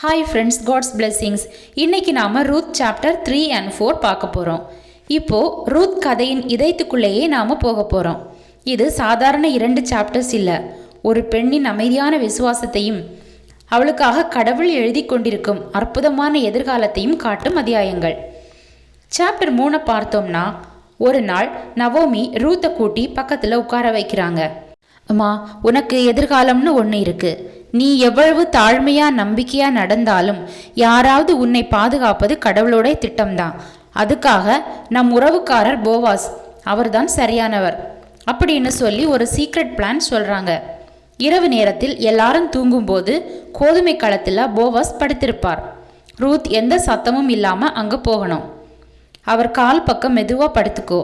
Hi friends, God's blessings. இன்றைக்கி நாம் Ruth chapter 3 and 4 பார்க்க போகிறோம். இப்போது ரூத் கதையின் இதயத்துக்குள்ளேயே நாம் போக போகிறோம். இது சாதாரண 2 சாப்டர்ஸ் இல்லை, ஒரு பெண்ணின் அமைதியான விசுவாசத்தையும் அவளுக்காக கடவுள் எழுதி கொண்டிருக்கும் அற்புதமான எதிர்காலத்தையும் காட்டும் அத்தியாயங்கள். சாப்டர் 3 பார்த்தோம்னா, ஒரு நாள் நவோமி ரூத்தை கூட்டி பக்கத்தில் உட்கார வைக்கிறாங்க. அம்மா, உனக்கு எதிர்காலம்னு ஒன்று இருக்குது. நீ எவ்வளவு தாழ்மையாக நம்பிக்கையாக நடந்தாலும் யாராவது உன்னை பாதுகாப்பது கடவுளோட திட்டம்தான். அதுக்காக நம் உறவுக்காரர் போவாஸ் அவர்தான் சரியானவர் அப்படின்னு சொல்லி ஒரு சீக்ரெட் பிளான் சொல்கிறாங்க. இரவு நேரத்தில் எல்லாரும் தூங்கும்போது கோதுமை களத்தில் போவாஸ் படுத்திருப்பார். ரூத் எந்த சத்தமும் இல்லாமல் அங்கே போகணும். அவர் கால் பக்கம் மெதுவாக படுத்துக்கோ.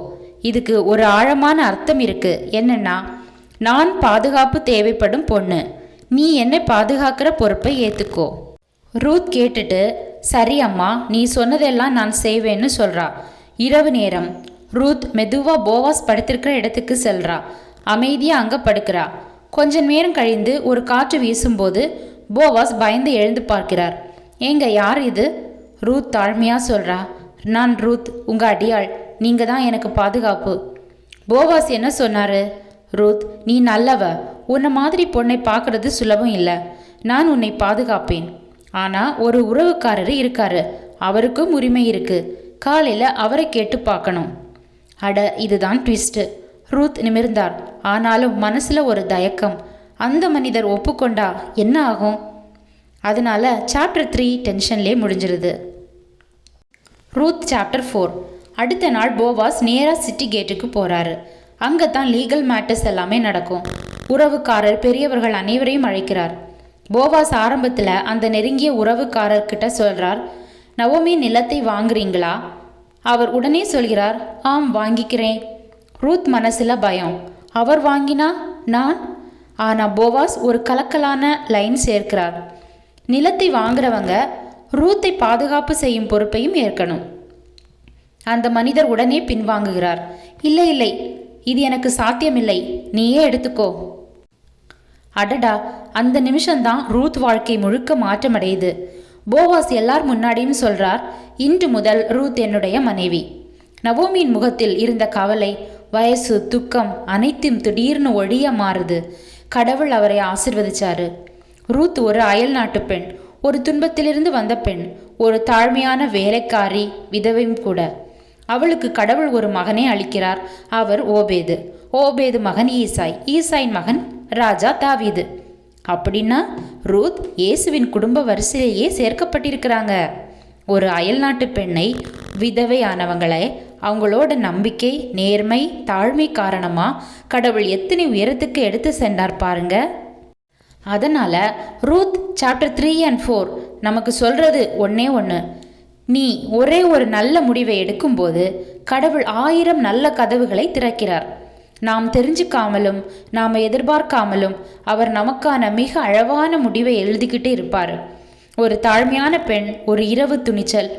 இதுக்கு ஒரு ஆழமான அர்த்தம் இருக்குது. என்னென்னா, நான் பாதுகாப்பு தேவைப்படும் பொண்ணு, நீ என்னை பாதுகாக்கிற பொறுப்பை ஏற்றுக்கோ. ரூத் கேட்டுட்டு, சரி அம்மா, நீ சொன்னதெல்லாம் நான் செய்வேன்னு சொல்கிறா. இரவு நேரம். ரூத் மெதுவாக போவாஸ் படுத்திருக்கிற இடத்துக்கு செல்றா. அமைதியாக அங்கே படுக்கிறா. கொஞ்ச நேரம் கழிந்து ஒரு காற்று வீசும்போது போவாஸ் பயந்து எழுந்து பார்க்கிறார். ஏங்க, யார் இது? ரூத் தாழ்மையாக சொல்கிறா. நான் ரூத், உங்கள் அடியாள். நீங்கள் தான் எனக்கு பாதுகாப்பு. போவாஸ் என்ன சொன்னார்? ரூத், நீ நல்லவ. உன்னை மாதிரி பொண்ணை பார்க்கறது சுலபம் இல்லை. நான் உன்னை பாதுகாப்பேன். ஆனால் ஒரு உறவுக்காரர் இருக்காரு, அவருக்கும் உரிமை இருக்குது. காலையில் அவரை கேட்டு பார்க்கணும். அட, இதுதான் ட்விஸ்ட்டு. ரூத் நிமிர்ந்தார். ஆனாலும் மனசில் ஒரு தயக்கம். அந்த மனிதர் ஒப்புக்கொண்டா என்ன ஆகும்? அதனால சாப்டர் 3 டென்ஷன்லேயே முடிஞ்சிருது. Ruth chapter 4. அடுத்த நாள் போவாஸ் நேராக சிட்டி கேட்டுக்கு போகிறாரு. அங்கே தான் லீகல் மேட்டர்ஸ் எல்லாமே நடக்கும். உறவுக்காரர் பெரியவர்கள் அனைவரையும் அழைக்கிறார். போவாஸ் ஆரம்பத்தில் அந்த நெருங்கிய உறவுக்காரர்கிட்ட சொல்கிறார், நவோமி நிலத்தை வாங்குறீங்களா? அவர் உடனே சொல்கிறார், ஆம், வாங்கிக்கிறேன். ரூத் மனசில் பயம். அவர் வாங்கினா நான்? ஆனால் போவாஸ் ஒரு கலக்கலான லைன் சேர்க்கிறார். நிலத்தை வாங்குறவங்க ரூத்தை பாதுகாப்பு செய்யும் பொறுப்பையும் ஏற்கணும். அந்த மனிதர் உடனே பின்வாங்குகிறார். இல்லை இல்லை, இது எனக்கு சாத்தியமில்லை, நீயே எடுத்துக்கோ. அடடா, அந்த நிமிஷம்தான் ரூத் வாழ்க்கை முழுக்க மாற்றமடையுது. போவாஸ் எல்லார் முன்னாடியும் சொல்றார், இன்று முதல் ரூத் என்னுடைய மனைவி. நவோமியின் முகத்தில் இருந்த கவலை, வயசு, துக்கம் அனைத்தும் திடீர்னு ஒழிய மாறுது. கடவுள் அவரை ஆசிர்வதிச்சாரு. ரூத் ஒரு அயல் நாட்டு பெண், ஒரு துன்பத்திலிருந்து வந்த பெண், ஒரு தாழ்மையான வேலைக்காரி, விதவையும் கூட. அவளுக்கு கடவுள் ஒரு மகனை அளிக்கிறார். அவர் ஓபேது. ஓபேது மகன் ஈசாய். ஈசாயின் மகன் ராஜா தாவீது. அப்படின்னா ரூத் இயேசுவின் குடும்ப வரிசையிலேயே சேர்க்கப்பட்டிருக்கிறாங்க. ஒரு அயல்நாட்டு பெண்ணை, விதவை ஆனவங்களை, அவங்களோட நம்பிக்கை, நேர்மை, தாழ்மை காரணமாக கடவுள் எத்தனை உயரத்துக்கு எடுத்து சென்றார் பாருங்க. அதனால் ரூத் சாப்டர் 3 and 4 நமக்கு சொல்கிறது ஒன்றே ஒன்று. நீ ஒரே ஒரு நல்ல முடிவை எடுக்கும்போது கடவுள் 1000 நல்ல கதவுகளை திறக்கிறார். நாம் தெரிஞ்சுக்காமலும் நாம் எதிர்பார்க்காமலும் அவர் நமக்கான மிக அழகான முடிவை எழுதிக்கிட்டு இருப்பார். ஒரு தாழ்மையான பெண், ஒரு இரவு துணிச்சல்,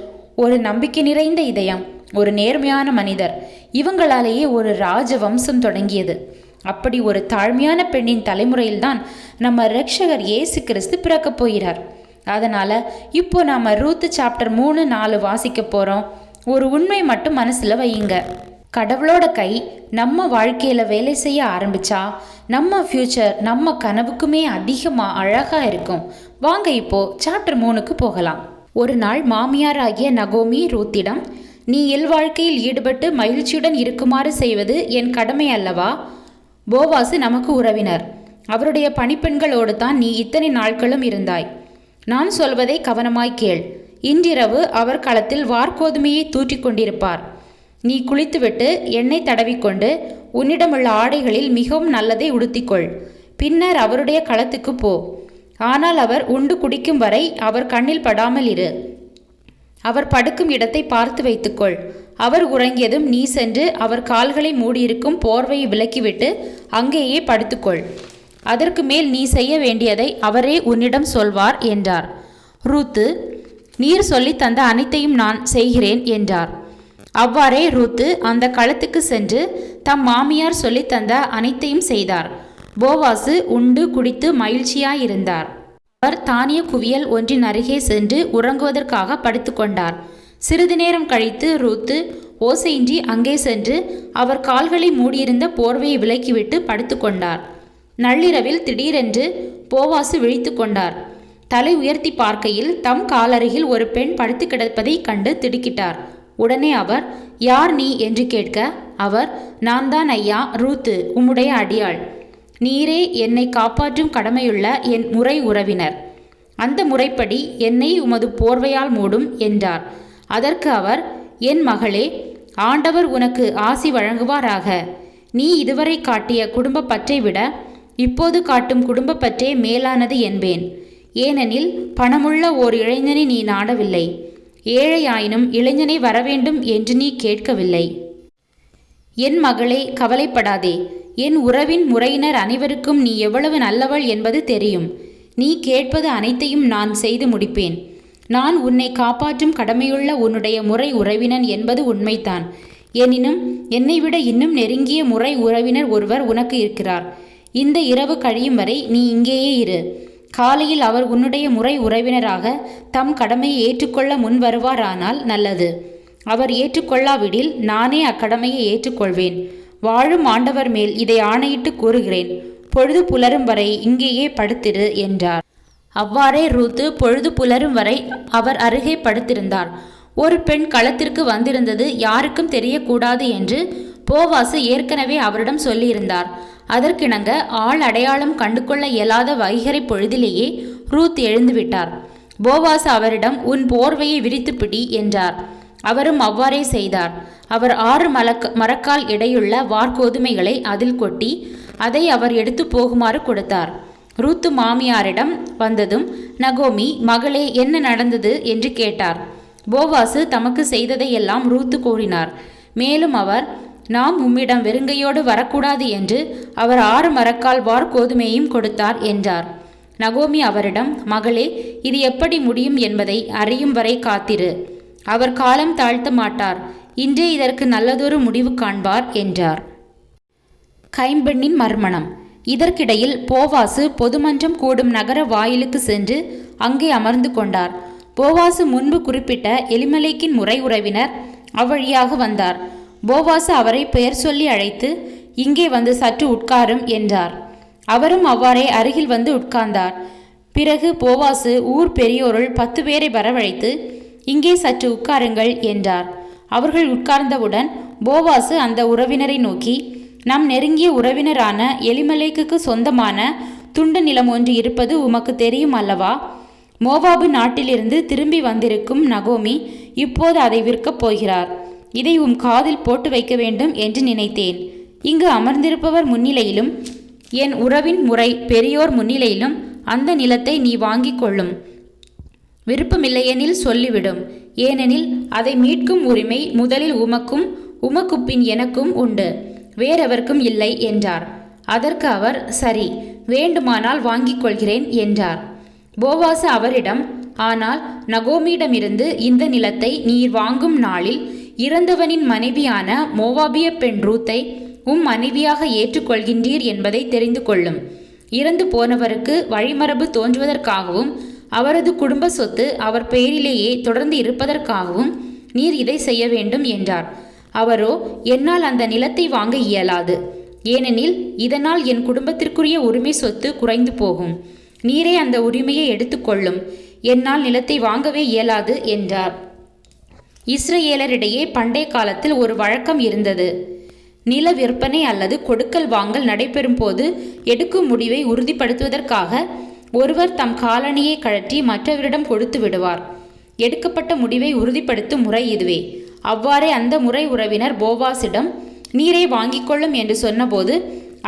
ஒரு நம்பிக்கை நிறைந்த இதயம், ஒரு நேர்மையான மனிதர், இவங்களாலேயே ஒரு ராஜ வம்சம் தொடங்கியது. அப்படி ஒரு தாழ்மையான பெண்ணின் தலைமுறையில்தான் நம்ம இரட்சகர் இயேசு கிறிஸ்து பிறக்கப் போகிறார். அதனால் இப்போ நாம் ரூத் சாப்டர் 3, 4 வாசிக்க போகிறோம். ஒரு உண்மை மட்டும் மனசில் வையுங்க. கடவுளோட கை நம்ம வாழ்க்கையில் வேலை செய்ய ஆரம்பித்தா நம்ம ஃப்யூச்சர் நம்ம கனவுக்குமே அதிகமாக அழகாக இருக்கும். வாங்க இப்போது சாப்டர் 3க்கு போகலாம். ஒரு நாள் மாமியார் ஆகிய நகோமி ரூத்திடம், நீ இல்வாழ்க்கையில் ஈடுபட்டு மகிழ்ச்சியுடன் இருக்குமாறு செய்வது என் கடமை அல்லவா? போவாசு நமக்கு உறவினர். அவருடைய பணிப்பெண்களோடு தான் நீ இத்தனை நாட்களும் இருந்தாய். நான் சொல்வதை கவனமாய் கேள். இன்றிரவு அவர் களத்தில் வார்கோதுமையை தூற்றிக் கொண்டிருப்பார். நீ குளித்துவிட்டு எண்ணெய் தடவிக்கொண்டு உன்னிடமுள்ள ஆடைகளில் மிகவும் நல்லதை உடுத்திக்கொள். பின்னர் அவருடைய களத்துக்கு போ. ஆனால் அவர் உண்டு குடிக்கும் வரை அவர் கண்ணில் படாமல் இரு. அவர் படுக்கும் இடத்தை பார்த்து வைத்துக்கொள். அவர் உறங்கியதும் நீ சென்று அவர் கால்களை மூடியிருக்கும் போர்வையை விலக்கிவிட்டு அங்கேயே படுத்துக்கொள். அதற்கு மேல் நீ செய்ய வேண்டியதை அவரே உன்னிடம் சொல்வார் என்றார். ரூத்து, நீர் சொல்லி தந்த அனைத்தையும் நான் செய்கிறேன் என்றார். அவ்வாறே ரூத்து அந்த களத்துக்கு சென்று தம் மாமியார் சொல்லித்தந்த அனைத்தையும் செய்தார். போவாசு உண்டு குடித்து மகிழ்ச்சியாயிருந்தார். அவர் தானிய குவியல் ஒன்றின் அருகே சென்று உறங்குவதற்காக படுத்துக்கொண்டார். சிறிது நேரம் கழித்து ரூத்து ஓசையின்றி அங்கே சென்று அவர் கால்களை மூடியிருந்த போர்வையை விலக்கிவிட்டு படுத்துக்கொண்டார். நள்ளிரவில் திடீரென்று போவாசு விழித்து கொண்டார். தலை உயர்த்தி பார்க்கையில் தம் காலருகில் ஒரு பெண் படுத்து கிடப்பதை கண்டு திடுக்கிட்டார். உடனே அவர், யார் நீ என்று கேட்க, அவர், நான் தான் ஐயா, ரூத்து, உம்முடைய அடியாள். நீரே என்னை காப்பாற்றும் கடமையுள்ள என் முறை உறவினர். அந்த முறைப்படி என்னை உமது போர்வையால் மூடும் என்றார். அதற்கு அவர், என் மகளே, ஆண்டவர் உனக்கு ஆசி வழங்குவாராக. நீ இதுவரை காட்டிய குடும்ப பற்றை விட இப்போது காட்டும் குடும்ப பற்றே மேலானது என்பேன். ஏனெனில் பணமுள்ள ஓர் இளைஞனை நீ நாடவில்லை, ஏழையாயினும் இளைஞனை வரவேண்டும் என்று நீ கேட்கவில்லை. என் மகளே, கவலைப்படாதே. என் உறவின் முறையினர் அனைவருக்கும் நீ எவ்வளவு நல்லவள் என்பது தெரியும். நீ கேட்பது அனைத்தையும் நான் செய்து முடிப்பேன். நான் உன்னை காப்பாற்றும் கடமையுள்ள உன்னுடைய முறை உறவினன் என்பது உண்மைதான். எனினும் என்னை விட இன்னும் நெருங்கிய முறை உறவினர் ஒருவர் உனக்கு இருக்கிறார். இந்த இரவு கழியும் வரை நீ இங்கேயே இரு. காலையில் அவர் உன்னுடைய முறை உறவினராக தம் கடமையை ஏற்றுக்கொள்ள முன் வருவாரானால் நல்லது. அவர் ஏற்றுக்கொள்ளாவிடில் நானே அக்கடமையை ஏற்றுக்கொள்வேன். வாழும் ஆண்டவர் மேல் இதை ஆணையிட்டு கூறுகிறேன். பொழுது புலரும் வரை இங்கேயே படுத்திரு என்றார். அவ்வாறே ரூத்து பொழுது புலரும் வரை அவர் அருகே படுத்திருந்தார். ஒரு பெண் களத்திற்கு வந்திருந்தது யாருக்கும் தெரியக்கூடாது என்று போவாசு ஏற்கனவே அவரிடம் சொல்லியிருந்தார். அதற்கிணங்க ஆள் அடையாளம் கண்டுகொள்ள இயலாத வைகரை பொழுதிலேயே ரூத் எழுந்துவிட்டார். போவாசு அவரிடம், உன் போர்வையை விரித்து பிடி என்றார். அவரும் அவ்வாறே செய்தார். அவர் 6 மரக்கால் எடையுள்ள வார்கோதுமைகளை அதில் கொட்டி அதை அவர் எடுத்து போகுமாறு கொடுத்தார். ரூத்து மாமியாரிடம் வந்ததும், நகோமி, மகளே, என்ன நடந்தது என்று கேட்டார். போவாசு தமக்கு செய்ததையெல்லாம் ரூத்து கூறினார். மேலும் அவர், நாம் உம்மிடம் வெறுங்கையோடு வரக்கூடாது என்று அவர் 6 மரக்கால் வார்கோதுமையையும் கொடுத்தார் என்றார். நகோமி அவரிடம், மகளே, இது எப்படி முடியும் என்பதை அறியும் வரை காத்திரு. அவர் காலம் தாழ்த்த மாட்டார். இன்றே இதற்கு நல்லதொரு முடிவு காண்பார் என்றார். கைம்பெண்ணின் மர்மணம். இதற்கிடையில் போவாசு பொதுமன்றம் கூடும் நகர வாயிலுக்கு சென்று அங்கே அமர்ந்து கொண்டார். போவாசு முன்பு குறிப்பிட்ட எலிமெலேக்கின் முறை உறவினர் அவ்வழியாக வந்தார். போவாசு அவரை பெயர் சொல்லி அழைத்து, இங்கே வந்து சற்று உட்காரும் என்றார். அவரும் அவ்வாறே அருகில் வந்து உட்கார்ந்தார். பிறகு போவாசு ஊர் பெரியோருள் 10 பேரை வரவழைத்து, இங்கே சற்று உட்காருங்கள் என்றார். அவர்கள் உட்கார்ந்தவுடன் போவாசு அந்த உறவினரை நோக்கி, நம் நெருங்கிய உறவினரான எலிமெலேக்குக்கு சொந்தமான துண்டு நிலம் ஒன்று இருப்பது உமக்கு தெரியும் அல்லவா? மோவாபு நாட்டிலிருந்து திரும்பி வந்திருக்கும் நகோமி இப்போது அதை விற்கப் போகிறார். இதை உம் காதில் போட்டு வைக்க வேண்டும் என்று நினைத்தேன். இங்கு அமர்ந்திருப்பவர் முன்னிலையிலும் என் உறவின் முறை பெரியோர் முன்னிலையிலும் அந்த நிலத்தை நீ வாங்கிக் கொள்ளும். விருப்பமில்லையெனில் சொல்லிவிடும். ஏனெனில் அதை மீட்கும் உரிமை முதலில் உமக்கும் உமக்குப்பின் எனக்கும் உண்டு, வேறெவர்க்கும் இல்லை என்றார். அதற்கு அவர், சரி, வேண்டுமானால் வாங்கிக் கொள்கிறேன் என்றார். போவாசு அவரிடம், ஆனால் நகோமியிடமிருந்து இந்த நிலத்தை நீர் வாங்கும் நாளில் இறந்தவனின் மனைவியான மோவாபிய பெண் ரூத்தை மனைவியாக ஏற்றுக்கொள்கின்றீர் என்பதை தெரிந்து கொள்ளும். இறந்து போனவருக்கு வழிமரபு தோன்றுவதற்காகவும் அவரது குடும்ப சொத்து அவர் பெயரிலேயே தொடர்ந்து இருப்பதற்காகவும் நீர் இதை செய்ய வேண்டும் என்றார். அவரோ, என்னால் அந்த நிலத்தை வாங்க இயலாது. ஏனெனில் இதனால் என் குடும்பத்திற்குரிய உரிமை சொத்து குறைந்து போகும். நீரே அந்த உரிமையை எடுத்துக்கொள்ளும். என்னால் நிலத்தை வாங்கவே இயலாது என்றார். இஸ்ரேலரிடையே பண்டைய காலத்தில் ஒரு வழக்கம் இருந்தது. நில விற்பனை அல்லது கொடுக்கல் வாங்கல் நடைபெறும் போது எடுக்கும் முடிவை உறுதிப்படுத்துவதற்காக ஒருவர் தம் காலணியை கழற்றி மற்றவரிடம் கொடுத்து விடுவார். எடுக்கப்பட்ட முடிவை உறுதிப்படுத்தும் முறை இதுவே. அவ்வாறே அந்த முறை உறவினர் போவாசிடம், நீரே வாங்கிக் கொள்ளும் என்று சொன்னபோது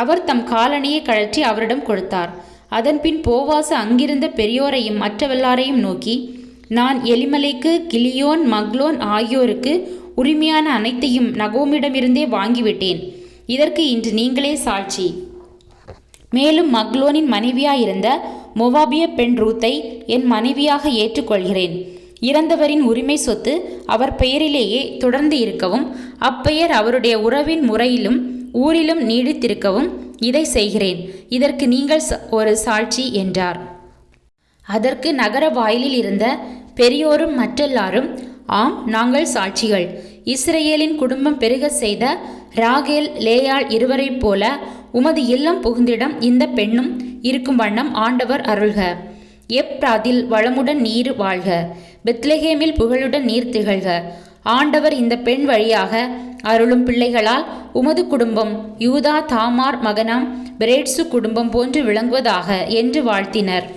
அவர் தம் காலணியை கழற்றி அவரிடம் கொடுத்தார். அதன்பின் போவாசு அங்கிருந்த பெரியோரையும் மற்றவெல்லாரையும் நோக்கி, நான் எலிமெலேக்கு, கிலியோன், மக்லோன் ஆகியோருக்கு உரிமையான அனைத்தையும் நகோமிடமிருந்தே வாங்கிவிட்டேன். இதற்கு இன்று நீங்களே சாட்சி. மேலும் மக்லோனின் மனைவியாயிருந்த மோவாபிய பெண் ரூத்தை என் மனைவியாக ஏற்றுக்கொள்கிறேன். இறந்தவரின் உரிமை சொத்து அவர் பெயரிலேயே தொடர்ந்து இருக்கவும், அப்பெயர் அவருடைய உறவின் முறையிலும் ஊரிலும் நீடித்திருக்கவும் இதை செய்கிறேன். இதற்கு நீங்கள் ஒரு சாட்சி என்றார். அதற்கு நகர வாயிலில் இருந்த பெரியோரும் மற்றெல்லாரும், ஆம், நாங்கள் சாட்சிகள். இஸ்ரவேலின் குடும்பம் பெருக செய்த ராகேல் லேயாள் இருவரைப் போல உமது இல்லம் புகுந்திடம் இந்த பெண்ணும் இருக்கும் வண்ணம் ஆண்டவர் அருள்க. எப்ராதில் வளமுடன் நீர் வாழ்க. பெத்லெகேமில் புகழுடன் நீர் திகழ்க. ஆண்டவர் இந்த பெண் வழியாக அருளும் பிள்ளைகளால் உமது குடும்பம் யூதா தாமார் மகனாம் பெரேட்சு குடும்பம் போன்று விளங்குவதாக என்று வாழ்த்தினர்.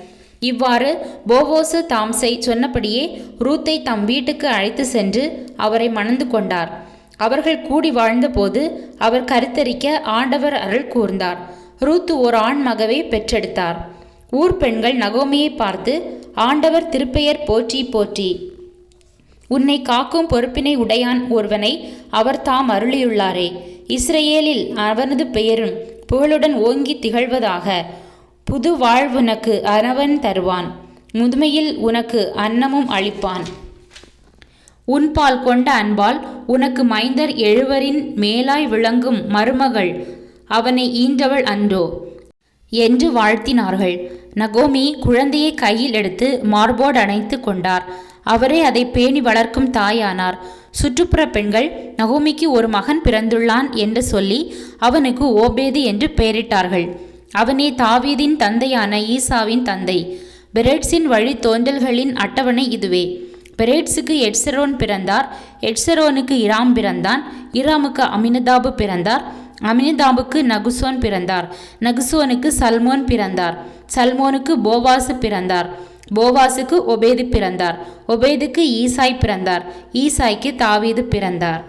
இவ்வாறு போவோசு தாம்சை சொன்னபடியே ரூத்தை தம் வீட்டுக்கு அழைத்து சென்று அவரை மணந்து கொண்டார். அவர்கள் கூடி வாழ்ந்தபோது அவர் கருத்தரிக்க ஆண்டவர் அருள் கூர்ந்தார். ரூத்து ஓர் ஆண் மகவை பெற்றெடுத்தார். ஊர் பெண்கள் நகோமியை பார்த்து, ஆண்டவர் திருப்பெயர் போற்றி போற்றி, உன்னை காக்கும் பொறுப்பினை உடையான் ஒருவனை அவர் தாம் அருளியுள்ளாரே. இஸ்ரேலில் அவனது பெயரும் புகழுடன் ஓங்கி திகழ்வதாக. புது வாழ்வுனக்கு அரவன் தருவான். முதுமையில் உனக்கு அன்னமும் அளிப்பான். உன்பால் கொண்ட அன்பால் உனக்கு மைந்தர் 7 மேலாய் விளங்கும் மருமகள் அவனை ஈன்றவள் அன்றோ என்று வாழ்த்தினார்கள். நகோமி குழந்தையை கையில் எடுத்து மார்போடு அணைத்து கொண்டார். அவரே அதை பேணி வளர்க்கும் தாயானார். சுற்றுப்புற பெண்கள் நகோமிக்கு ஒரு மகன் பிறந்துள்ளான் என்று சொல்லி அவனுக்கு ஓபேது என்று பெயரிட்டார்கள். அவனே தாவீதின் தந்தையான ஈசாவின் தந்தை. பெரேட்ஸின் வழி தோன்றல்களின் அட்டவணை இதுவே. பெரேட்ஸுக்கு எட்சரோன் பிறந்தார். எட்சரோனுக்கு இராம் பிறந்தான். இராமுக்கு அமினதாபு பிறந்தார். அமினதாபுக்கு நகுசோன் பிறந்தார். நகுசோனுக்கு சல்மோன் பிறந்தார். சல்மோனுக்கு போவாசு பிறந்தார். போவாசுக்கு ஒபேது பிறந்தார். ஒபேதுக்கு ஈசாய் பிறந்தார். ஈசாய்க்கு தாவீது பிறந்தார்.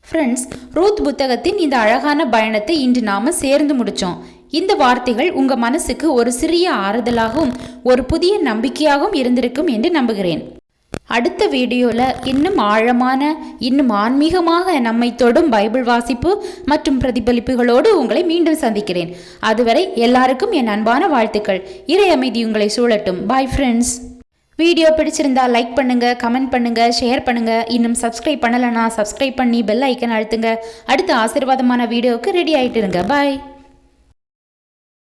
ஃப்ரெண்ட்ஸ், ரூத் புத்தகத்தின் இந்த அழகான பயணத்தை இன்று நாம சேர்ந்து முடித்தோம். இந்த வார்த்தைகள் உங்கள் மனசுக்கு ஒரு சிறிய ஆறுதலாகவும் ஒரு புதிய நம்பிக்கையாகவும் இருந்திருக்கும் என்று நம்புகிறேன். அடுத்த வீடியோவில் இன்னும் ஆழமான, இன்னும் ஆன்மீகமாக நம்மை தொடும் பைபிள் வாசிப்பு மற்றும் பிரதிபலிப்புகளோடு உங்களை மீண்டும் சந்திக்கிறேன். அதுவரை எல்லாருக்கும் என் அன்பான வாழ்த்துக்கள். இறை அமைதி உங்களை சூழட்டும். Bye friends. வீடியோ பிடிச்சிருந்தா லைக் பண்ணுங்க, கமெண்ட் பண்ணுங்க, ஷேர் பண்ணுங்க. இன்னும் சப்ஸ்கிரைப் பண்ணலைன்னா சப்ஸ்கிரைப் பண்ணி பெல் ஐக்கன் அழுத்துங்க. அடுத்த ஆசீர்வாதமான வீடியோவுக்கு ரெடி ஆகிட்டு இருங்க. பாய்.